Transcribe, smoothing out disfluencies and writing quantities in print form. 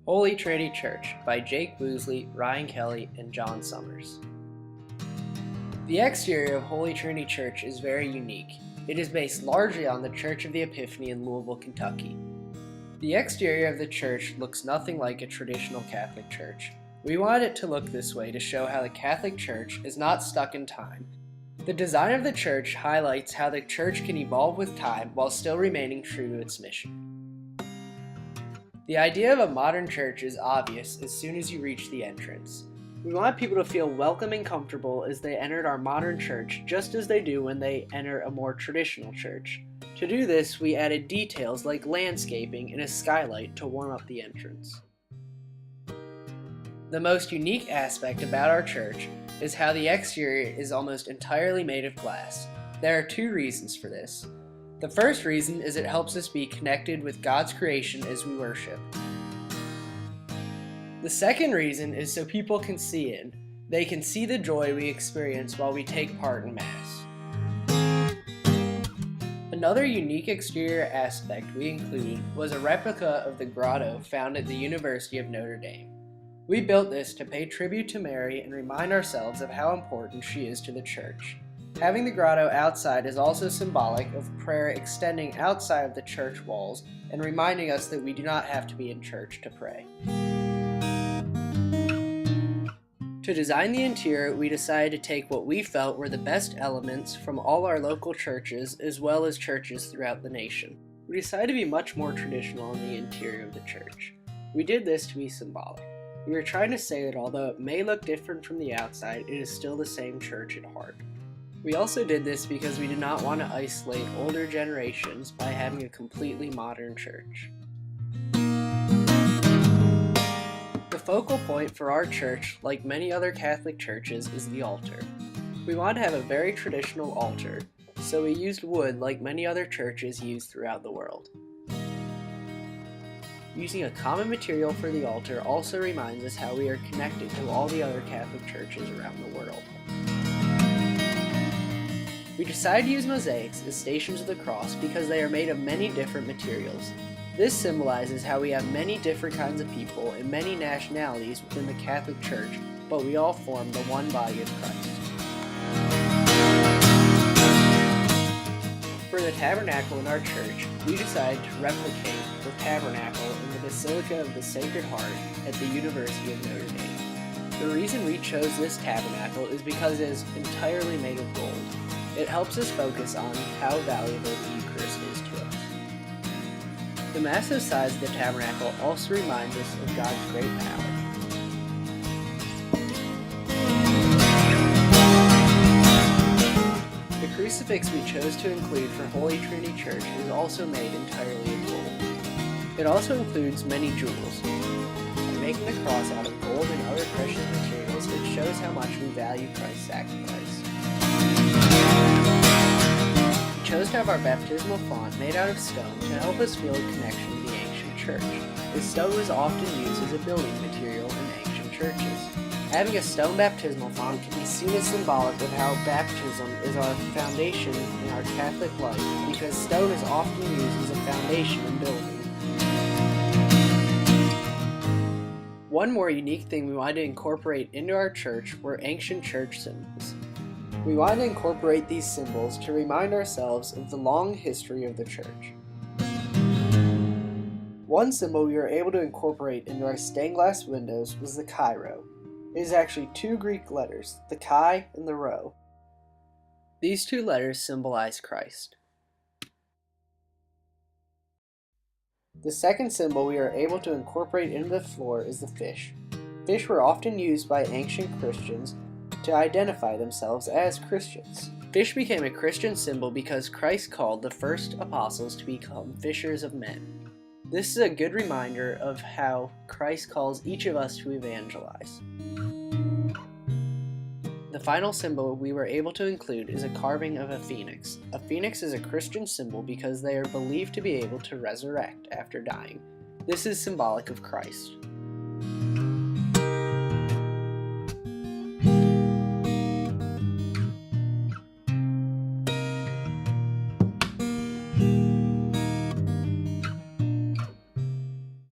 Holy Trinity Church by Jake Woosley, Ryan Kelly, and John Sommers. The exterior of Holy Trinity Church is very unique. It is based largely on the Church of the Epiphany in Louisville, Kentucky. The exterior of the church looks nothing like a traditional Catholic church. We wanted it to look this way to show how the Catholic Church is not stuck in time. The design of the church highlights how the church can evolve with time while still remaining true to its mission. The idea of a modern church is obvious as soon as you reach the entrance. We want people to feel welcome and comfortable as they entered our modern church, just as they do when they enter a more traditional church. To do this, we added details like landscaping and a skylight to warm up the entrance. The most unique aspect about our church is how the exterior is almost entirely made of glass. There are two reasons for this. The first reason is it helps us be connected with God's creation as we worship. The second reason is so people can see in. They can see the joy we experience while we take part in Mass. Another unique exterior aspect we included was a replica of the grotto found at the University of Notre Dame. We built this to pay tribute to Mary and remind ourselves of how important she is to the church. Having the grotto outside is also symbolic of prayer extending outside of the church walls and reminding us that we do not have to be in church to pray. To design the interior, we decided to take what we felt were the best elements from all our local churches as well as churches throughout the nation. We decided to be much more traditional in the interior of the church. We did this to be symbolic. We were trying to say that although it may look different from the outside, it is still the same church at heart. We also did this because we did not want to isolate older generations by having a completely modern church. The focal point for our church, like many other Catholic churches, is the altar. We wanted to have a very traditional altar, so we used wood like many other churches use throughout the world. Using a common material for the altar also reminds us how we are connected to all the other Catholic churches around the world. We decided to use mosaics as stations of the cross because they are made of many different materials. This symbolizes how we have many different kinds of people and many nationalities within the Catholic Church, but we all form the one body of Christ. For the tabernacle in our church, we decided to replicate the tabernacle in the Basilica of the Sacred Heart at the University of Notre Dame. The reason we chose this tabernacle is because it is entirely made of gold. It helps us focus on how valuable the Eucharist is to us. The massive size of the tabernacle also reminds us of God's great power. The crucifix we chose to include for Holy Trinity Church is also made entirely of gold. It also includes many jewels. By making the cross out of gold and other precious materials, it shows how much we value Christ's sacrifice. We chose to have our baptismal font made out of stone to help us feel a connection to the ancient church. The stone was often used as a building material in ancient churches. Having a stone baptismal font can be seen as symbolic of how baptism is our foundation in our Catholic life, because stone is often used as a foundation in building. One more unique thing we wanted to incorporate into our church were ancient church symbols. We wanted to incorporate these symbols to remind ourselves of the long history of the church. One symbol we were able to incorporate into our stained glass windows was the chi rho. It is actually two Greek letters, the chi and the rho. These two letters symbolize Christ. The second symbol we are able to incorporate into the floor is the fish. Fish were often used by ancient Christians to identify themselves as Christians. Fish became a Christian symbol because Christ called the first apostles to become fishers of men. This is a good reminder of how Christ calls each of us to evangelize. The final symbol we were able to include is a carving of a phoenix. A phoenix is a Christian symbol because they are believed to be able to resurrect after dying. This is symbolic of Christ.